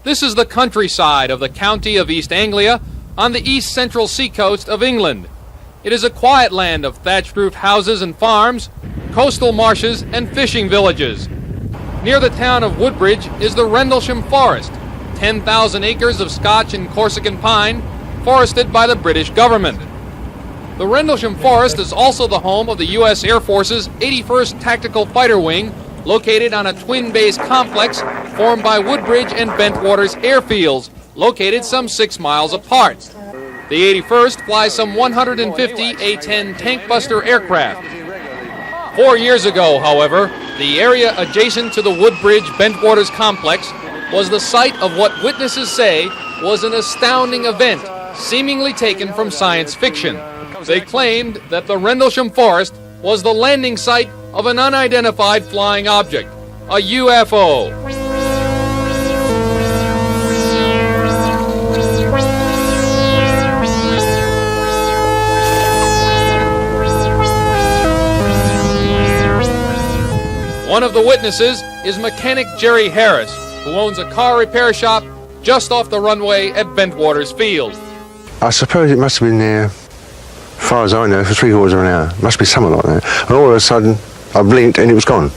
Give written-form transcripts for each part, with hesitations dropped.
This is the countryside of the county of East Anglia on the east central seacoast of England. It is a quiet land of thatched-roofed houses and farms, coastal marshes and fishing villages. Near the town of Woodbridge is the Rendlesham Forest, 10,000 acres of Scotch and Corsican pine, forested by the British government. The Rendlesham Forest is also the home of the U.S. Air Force's 81st Tactical Fighter Wing, located on a twin-base complex formed by Woodbridge and Bentwaters airfields, located some 6 miles apart. The 81st flies some 150 A-10 tank buster aircraft. 4 years ago, however, the area adjacent to the Woodbridge-Bentwaters complex was the site of what witnesses say was an astounding event, seemingly taken from science fiction. They claimed that the Rendlesham Forest was the landing site of an unidentified flying object, a UFO. One of the witnesses is mechanic Jerry Harris, who owns a car repair shop just off the runway at Bentwaters Field. I suppose it must have been there, as far as I know, for 3/4 of an hour. Must be something like that. And all of a sudden, I blinked and it was gone.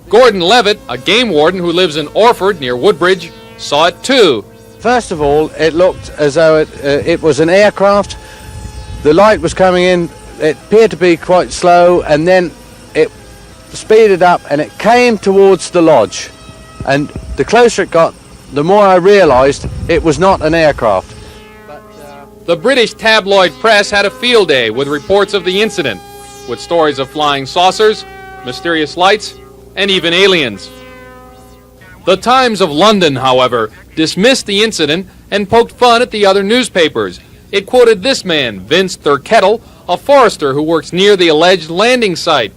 Gordon Levitt, a game warden who lives in Orford near Woodbridge, saw it too. First of all, it looked as though it was an aircraft. The light was coming in, it appeared to be quite slow, and then it speeded up and it came towards the lodge. And the closer it got, the more I realised it was not an aircraft. The British tabloid press had a field day with reports of the incident, with stories of flying saucers, mysterious lights, and even aliens. The Times of London, however, dismissed the incident and poked fun at the other newspapers. It quoted this man, Vince Thurkettle, a forester who works near the alleged landing site.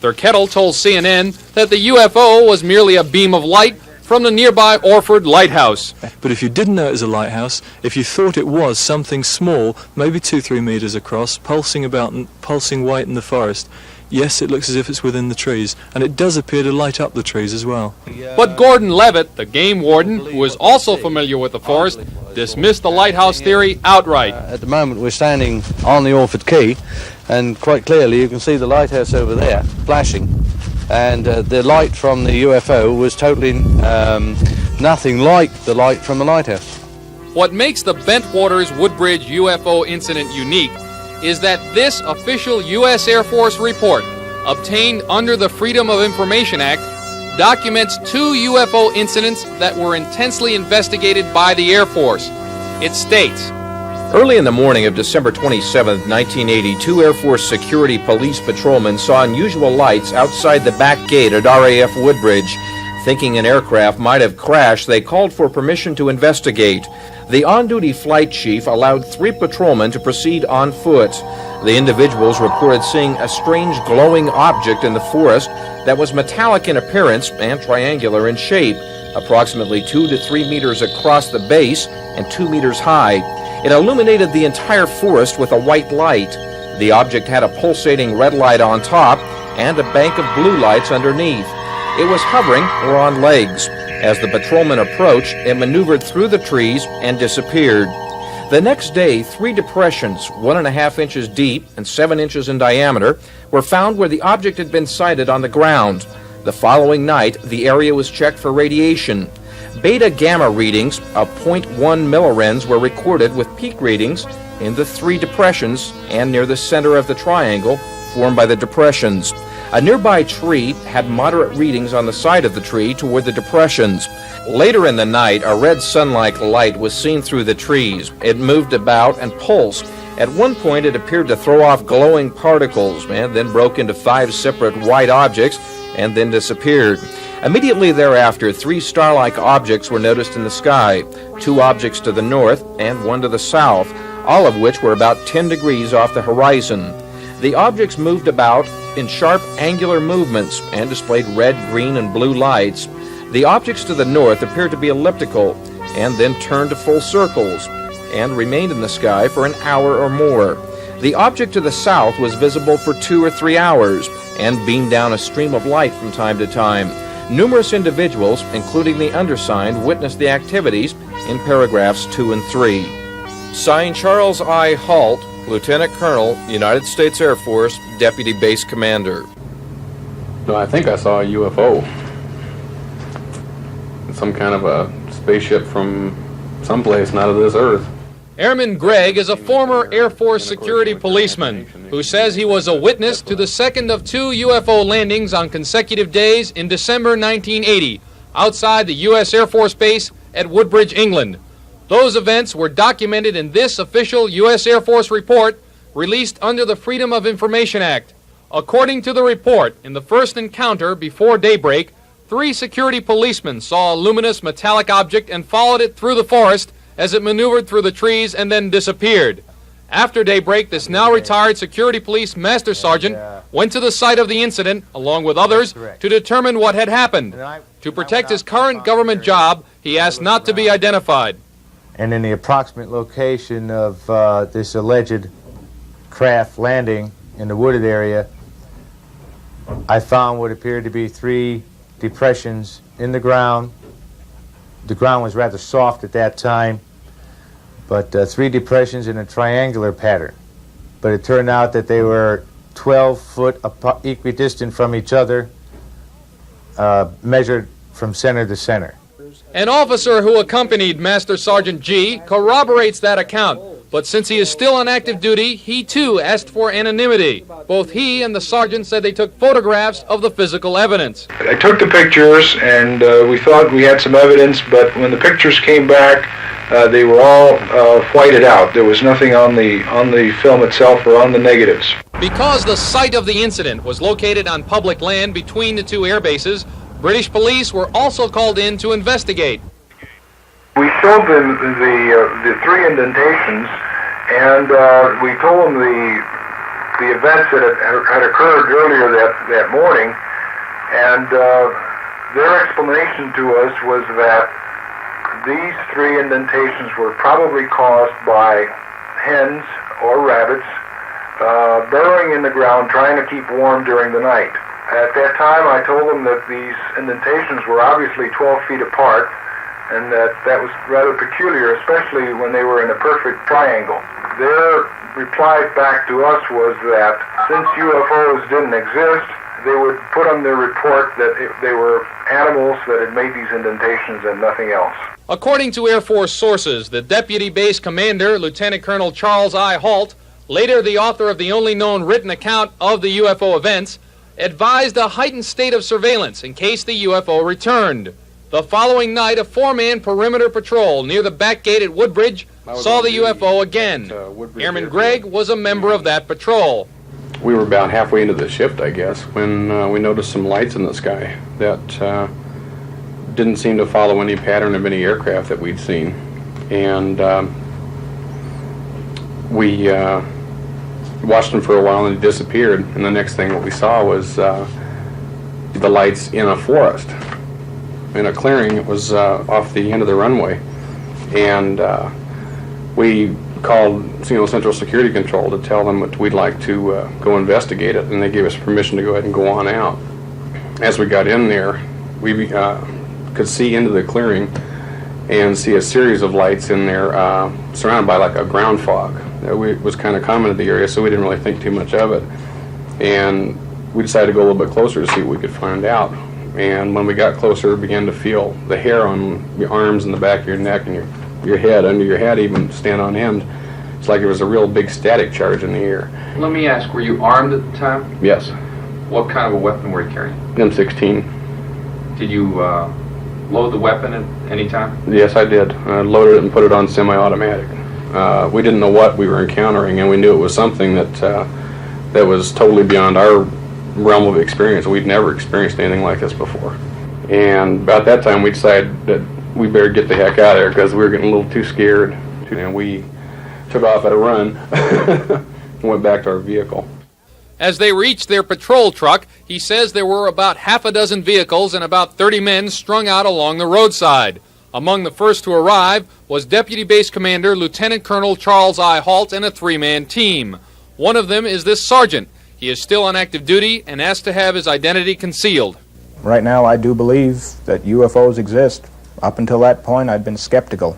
Thurkettle told CNN that the UFO was merely a beam of light from the nearby Orford Lighthouse. But if you didn't know it was a lighthouse, if you thought it was something small, maybe 2-3 meters across, pulsing white in the forest, yes, it looks as if it's within the trees, and it does appear to light up the trees as well. But Gordon Levitt, the game warden, who is also familiar with the forest, dismissed the lighthouse theory outright. At the moment we're standing on the Orford Quay, and quite clearly you can see the lighthouse over there flashing, and the light from the UFO was totally nothing like the light from the lighthouse. What makes the Bentwaters Woodbridge UFO incident unique is that this official U.S. Air Force report, obtained under the Freedom of Information Act, documents 2 UFO incidents that were intensely investigated by the Air Force. It states, early in the morning of December 27, 1980, 2 Air Force security police patrolmen saw unusual lights outside the back gate at RAF Woodbridge. Thinking an aircraft might have crashed, they called for permission to investigate. The on-duty flight chief allowed 3 patrolmen to proceed on foot. The individuals reported seeing a strange glowing object in the forest that was metallic in appearance and triangular in shape, approximately 2 to 3 meters across the base and 2 meters high. It illuminated the entire forest with a white light. The object had a pulsating red light on top and a bank of blue lights underneath. It was hovering or on legs. As the patrolman approached, it maneuvered through the trees and disappeared. The next day, 3 depressions, 1.5 inches deep and 7 inches in diameter, were found where the object had been sighted on the ground. The following night, the area was checked for radiation. Beta-gamma readings of 0.1 millirens were recorded with peak readings in the 3 depressions and near the center of the triangle formed by the depressions. A nearby tree had moderate readings on the side of the tree toward the depressions. Later in the night, a red sun-like light was seen through the trees. It moved about and pulsed. At one point, it appeared to throw off glowing particles and then broke into 5 separate white objects and then disappeared. Immediately thereafter, 3 star-like objects were noticed in the sky, 2 objects to the north and 1 to the south, all of which were about 10 degrees off the horizon. The objects moved about in sharp angular movements and displayed red, green, and blue lights. The objects to the north appeared to be elliptical and then turned to full circles and remained in the sky for an hour or more. The object to the south was visible for 2 or 3 hours and beamed down a stream of light from time to time. Numerous individuals, including the undersigned, witnessed the activities in paragraphs 2 and 3. Signed, Charles I. Halt, Lieutenant Colonel, United States Air Force, Deputy Base Commander. No, I think I saw a UFO. Some kind of a spaceship from someplace not of this earth. Airman Gregg is a former Air Force security policeman who says he was a witness to the second of 2 UFO landings on consecutive days in December 1980 outside the U.S. Air Force Base at Woodbridge, England. Those events were documented in this official U.S. Air Force report released under the Freedom of Information Act. According to the report, in the first encounter before daybreak, 3 security policemen saw a luminous metallic object and followed it through the forest as it maneuvered through the trees and then disappeared. After daybreak, this now retired security police master sergeant went to the site of the incident, along with others, to determine what had happened. To protect his current government job, he asked not to be identified. And in the approximate location of this alleged craft landing in the wooded area, I found what appeared to be 3 depressions in the ground. The ground was rather soft at that time, but 3 depressions in a triangular pattern. But it turned out that they were 12 foot equidistant from each other, measured from center to center. An officer who accompanied Master Sergeant G corroborates that account, but since he is still on active duty, he too asked for anonymity. Both he and the sergeant said they took photographs of the physical evidence. I took the pictures and we thought we had some evidence, but when the pictures came back, they were all whited out. There was nothing on the film itself or on the negatives. Because the site of the incident was located on public land between the 2 air bases, British police were also called in to investigate. We showed them the 3 indentations, and we told them the events that had occurred earlier that morning, and their explanation to us was that these 3 indentations were probably caused by hens or rabbits burrowing in the ground trying to keep warm during the night. At that time, I told them that these indentations were obviously 12 feet apart, and that was rather peculiar, especially when they were in a perfect triangle. Their reply back to us was that since UFOs didn't exist, they would put on their report that they were animals that had made these indentations and nothing else. According to Air Force sources, the Deputy Base Commander, Lieutenant Colonel Charles I. Halt, later the author of the only known written account of the UFO events, advised a heightened state of surveillance in case the UFO returned. The following night, a 4-man perimeter patrol near the back gate at Woodbridge saw the UFO again. Airman Gregg was a member of that patrol. We were about halfway into the shift, I guess, when we noticed some lights in the sky that didn't seem to follow any pattern of any aircraft that we'd seen. And we watched them for a while and they disappeared, and the next thing what we saw was the lights in a forest, in a clearing. It was off the end of the runway, and we called Central Security Control to tell them that we'd like to go investigate it, and they gave us permission to go ahead and go on out. As we got in there, we could see into the clearing and see a series of lights in there surrounded by like a ground fog. It was kind of common in the area, so we didn't really think too much of it. And we decided to go a little bit closer to see what we could find out. And when we got closer, we began to feel the hair on your arms and the back of your neck and your head, under your head even, stand on end. It's like there was a real big static charge in the air. Let me ask, were you armed at the time? Yes. What kind of a weapon were you carrying? M16. Did you load the weapon at any time? Yes, I did. I loaded it and put it on semi-automatic. We didn't know what we were encountering, and we knew it was something that was totally beyond our realm of experience. We'd never experienced anything like this before. And about that time, we decided that we better get the heck out of there because we were getting a little too scared. And we took off at a run and went back to our vehicle. As they reached their patrol truck, he says there were about half a dozen vehicles and about 30 men strung out along the roadside. Among the first to arrive was Deputy Base Commander Lieutenant Colonel Charles I. Halt and a 3-man team. One of them is this sergeant. He is still on active duty and asked to have his identity concealed. Right now, I do believe that UFOs exist. Up until that point, I've been skeptical.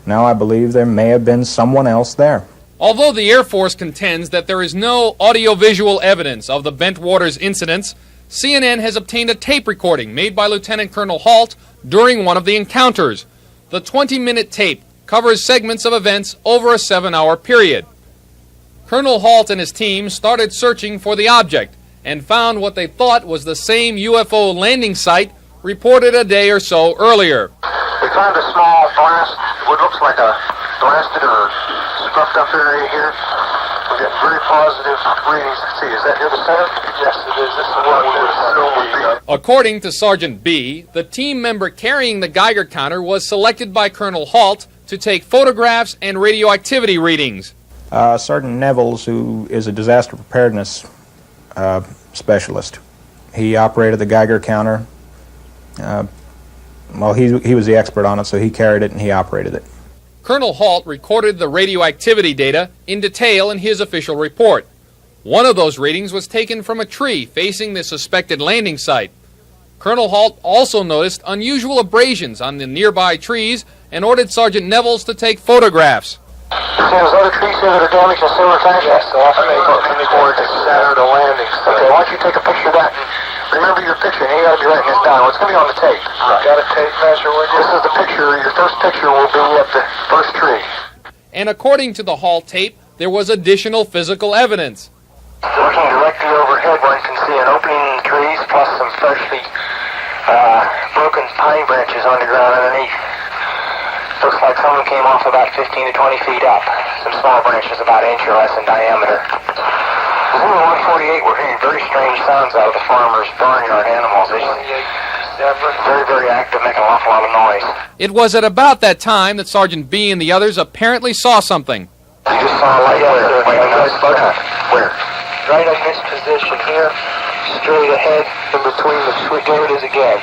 Now I believe there may have been someone else there. Although the Air Force contends that there is no audiovisual evidence of the Bentwaters incidents, CNN has obtained a tape recording made by Lieutenant Colonel Halt during one of the encounters. The 20-minute tape covers segments of events over a 7-hour period. Colonel Halt and his team started searching for the object and found what they thought was the same UFO landing site reported a day or so earlier. We found a small blast, what looks like a blasted or scuffed up area here. We got very positive readings. See, is that here the center? Yes, it is. This is what we would be. According to Sergeant B, the team member carrying the Geiger counter was selected by Colonel Halt to take photographs and radioactivity readings. Sergeant Nevels, who is a disaster preparedness specialist, he operated the Geiger counter. Well, he was the expert on it, so he carried it and he operated it. Colonel Halt recorded the radioactivity data in detail in his official report. One of those readings was taken from a tree facing the suspected landing site. Colonel Halt also noticed unusual abrasions on the nearby trees and ordered Sergeant Nevels to take photographs. So there's other trees here that are damaged in similar fashion? Yes, so often they go toward the center of the landing. Okay, why don't you take a picture of that and remember your picture, and you got to be writing this down. It's going to be on the tape. Right. Got a tape measure with you? This is the picture. Your first picture will be at the first tree. And according to the Halt tape, there was additional physical evidence. Looking directly overhead, one can see an opening in the trees, plus some freshly broken pine branches on the ground underneath. Looks like someone came off about 15 to 20 feet up. Some small branches about an inch or less in diameter. Zulu 148, we're hearing very strange sounds out of the farmers' barnyard animals. They're very, very active, making an awful lot of noise. It was at about that time that Sergeant B and the others apparently saw something. You just saw a light where? Where? Right in this position here, straight ahead, in between the tree. There it is again.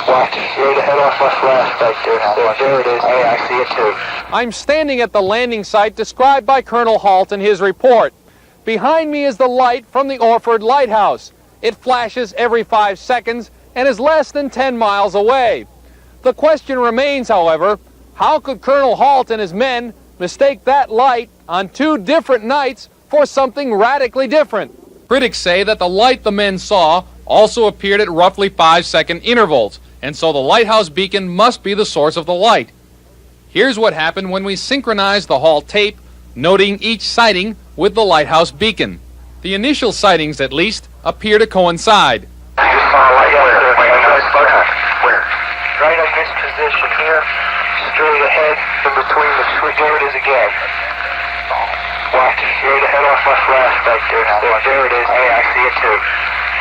Watch, straight ahead off my flash right there. So there it is. Hey, I see it too. I'm standing at the landing site described by Colonel Halt in his report. Behind me is the light from the Orford Lighthouse. It flashes every 5 seconds and is less than 10 miles away. The question remains, however, how could Colonel Halt and his men mistake that light on 2 different nights for something radically different? Critics say that the light the men saw also appeared at roughly 5-second intervals, and so the lighthouse beacon must be the source of the light. Here's what happened when we synchronized the Halt tape, noting each sighting with the lighthouse beacon. The initial sightings, at least, appear to coincide. You just saw a light where? Right in this position here, straight ahead, in between the tree. There it is again. Watch, straight ahead off my flash right there. So there it is. Hey, I see it too.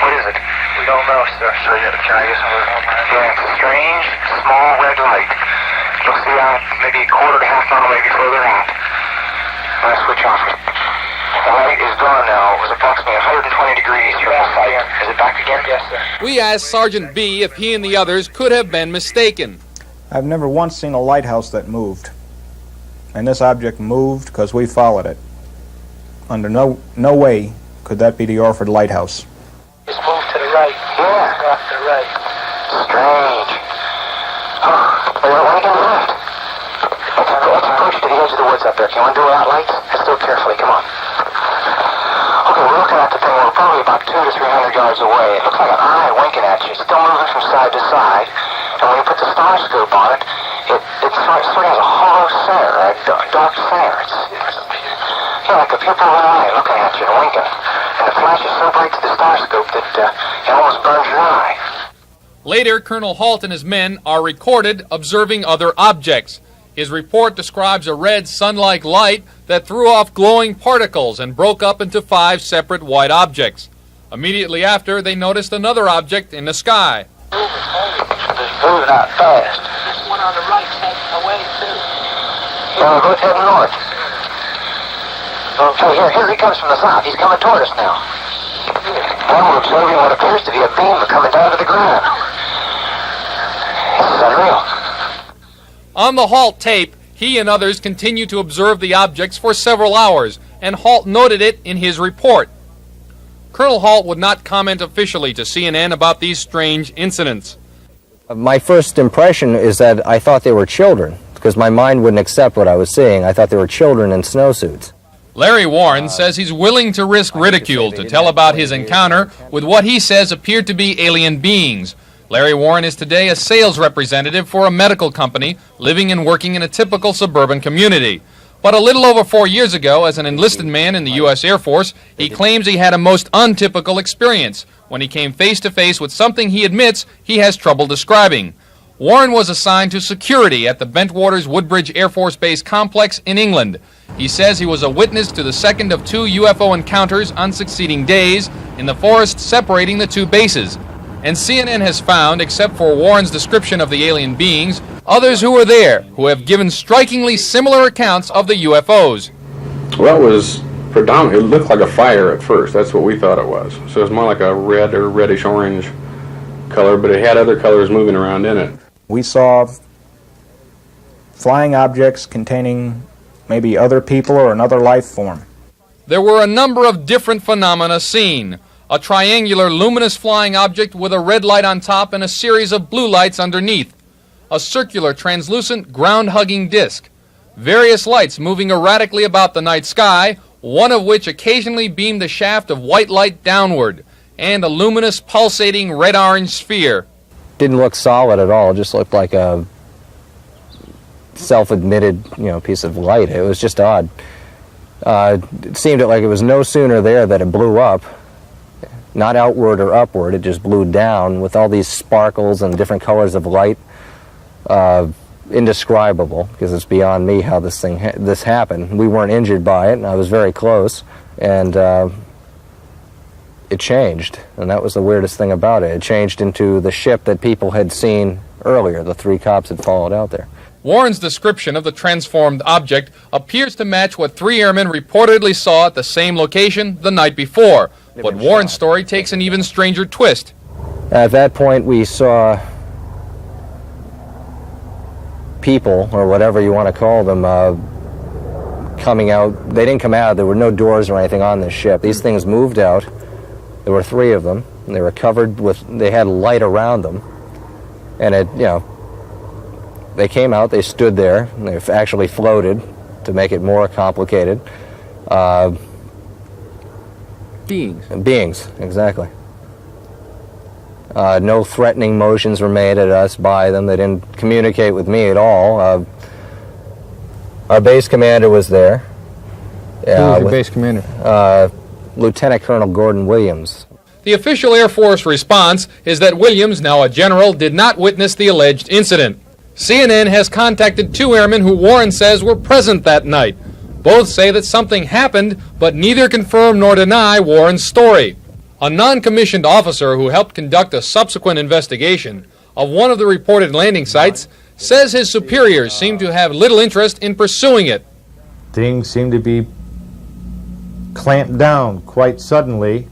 What is it? We don't know, sir. So you can I get some of it? Yeah, it's a strange, small red light. You'll see out maybe a quarter to half mile, maybe further out. I'll switch off. The light is gone now. It was approximately 120 degrees from the site. Is it back again? Yes, sir. We asked Sergeant B if he and the others could have been mistaken. I've never once seen a lighthouse that moved. And this object moved because we followed it. Under no way could that be the Orford Lighthouse. It's moved to the right. Yeah. Off to the right. Strange. Oh, wait, why do you left? Let's approach to the edge of the woods up there. Can you undo without lights? Let's do it carefully. Come on. Okay, we're looking at the thing. We're probably about 200 to 300 yards away. It looks like an eye winking at you. It's still moving from side to side. And when you put the star scope on it, it sort of has a hollow center, a dark center. It's like a pupil of an eye looking at you and winking. And the flash is so bright to the star scope that it almost burns your eye. Later, Colonel Halt and his men are recorded observing other objects. His report describes a red sun-like light that threw off glowing particles and broke up into 5 separate white objects. Immediately after, they noticed another object in the sky. It's moving out fast. This one on the right's heading away too. Yeah, go heading north. Okay, here he comes from the south. He's coming toward us now. Now we're observing what appears to be a beam coming down to the ground. This is unreal. On the Halt tape, he and others continued to observe the objects for several hours, and Halt noted it in his report. Colonel Halt would not comment officially to CNN about these strange incidents. My first impression is that I thought they were children. because my mind wouldn't accept what I was seeing. I thought they were children in snowsuits. Larry Warren says he's willing to risk ridicule to tell about his encounter with what he says appeared to be alien beings. Larry Warren is today a sales representative for a medical company, living and working in a typical suburban community. But a little over 4 years ago, as an enlisted man in the U.S. Air Force, he claims he had a most untypical experience when he came face to face with something he admits he has trouble describing. Warren was assigned to security at the Bentwaters Woodbridge Air Force Base complex in England. He says he was a witness to the second of 2 UFO encounters on succeeding days in the forest separating the 2 bases. And CNN has found, except for Warren's description of the alien beings, others who were there who have given strikingly similar accounts of the UFOs. Well, it was predominantly, it looked like a fire at first. That's what we thought it was. So it was more like a red or reddish-orange color, but it had other colors moving around in it. We saw flying objects containing maybe other people or another life form. There were a number of different phenomena seen. A triangular luminous flying object with a red light on top and a series of blue lights underneath. A circular translucent ground-hugging disc. Various lights moving erratically about the night sky, one of which occasionally beamed a shaft of white light downward, and a luminous pulsating red-orange sphere. Didn't look solid at all. It just looked like a self-admitted, piece of light. It was just odd. It seemed like it was no sooner there that it blew up. Not outward or upward, it just blew down with all these sparkles and different colors of light. Indescribable, because it's beyond me how this happened. We weren't injured by it, and I was very close, and it changed, and that was the weirdest thing about it. It changed into the ship that people had seen earlier. The 3 cops had followed out there. Warren's description of the transformed object appears to match what 3 airmen reportedly saw at the same location the night before. But Warren's story takes an even stranger twist. At that point, we saw people, or whatever you want to call them, coming out. They didn't come out. There were no doors or anything on this ship. These things moved out. There were 3 of them, and they were covered with, they had light around them. And they came out, they stood there, and they actually floated to make it more complicated. Beings, exactly. No threatening motions were made at us by them. They didn't communicate with me at all. Our base commander was there. Who was your base commander? Lieutenant Colonel Gordon Williams. The official Air Force response is that Williams, now a general, did not witness the alleged incident. CNN has contacted 2 airmen who Warren says were present that night. Both say that something happened, but neither confirm nor deny Warren's story. A non-commissioned officer who helped conduct a subsequent investigation of one of the reported landing sites says his superiors seem to have little interest in pursuing it. Things seemed to be clamped down quite suddenly,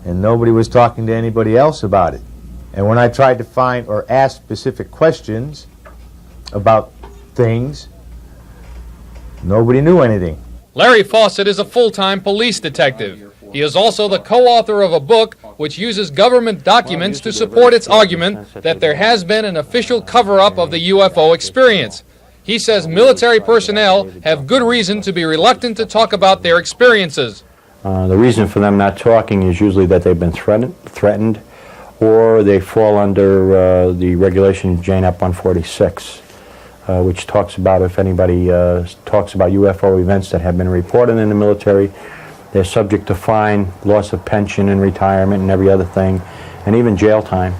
and nobody was talking to anybody else about it. And when I tried to find or ask specific questions about things, nobody knew anything. Larry Fawcett is a full-time police detective. He is also the co-author of a book which uses government documents to support its argument that there has been an official cover-up of the UFO experience. He says military personnel have good reason to be reluctant to talk about their experiences. The reason for them not talking is usually that they've been threatened, or they fall under the regulation JNAP 146. Which talks about if anybody talks about UFO events that have been reported in the military, they're subject to fine, loss of pension and retirement and every other thing, and even jail time.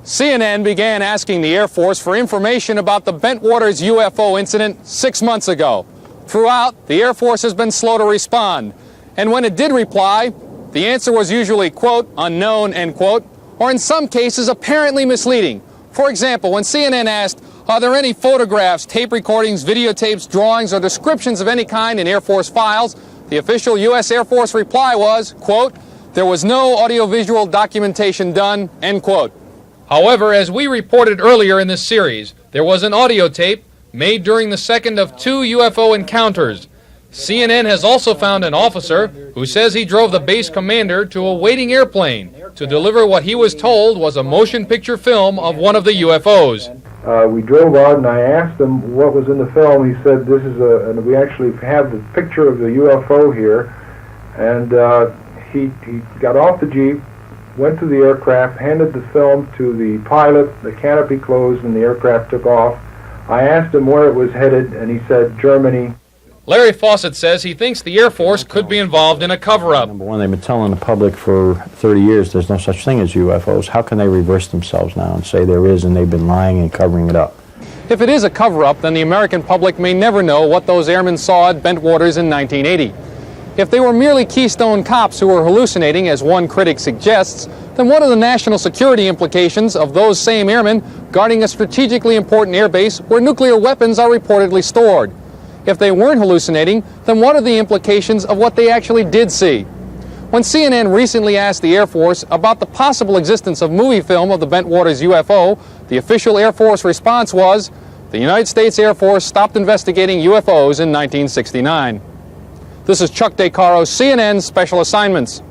CNN began asking the Air Force for information about the Bentwaters UFO incident 6 months ago. Throughout, the Air Force has been slow to respond. And when it did reply, the answer was usually, quote, unknown, end quote, or in some cases apparently misleading. For example, when CNN asked, are there any photographs, tape recordings, videotapes, drawings, or descriptions of any kind in Air Force files, the official U.S. Air Force reply was, quote, there was no audiovisual documentation done, end quote. However, as we reported earlier in this series, there was an audio tape made during the second of 2 UFO encounters. CNN has also found an officer who says he drove the base commander to a waiting airplane to deliver what he was told was a motion picture film of one of the UFOs. we drove out, and I asked him what was in the film. He said, "This is and we actually have the picture of the UFO here." And he got off the Jeep, went to the aircraft, handed the film to the pilot, the canopy closed, and the aircraft took off. I asked him where it was headed, and he said, Germany. Larry Fawcett says he thinks the Air Force could be involved in a cover-up. Number one, they've been telling the public for 30 years there's no such thing as UFOs. How can they reverse themselves now and say there is, and they've been lying and covering it up? If it is a cover-up, then the American public may never know what those airmen saw at Bentwaters in 1980. If they were merely Keystone cops who were hallucinating, as one critic suggests, then what are the national security implications of those same airmen guarding a strategically important airbase where nuclear weapons are reportedly stored? If they weren't hallucinating, then what are the implications of what they actually did see? When CNN recently asked the Air Force about the possible existence of movie film of the Bentwaters UFO, the official Air Force response was, the United States Air Force stopped investigating UFOs in 1969. This is Chuck DeCaro, CNN Special Assignments.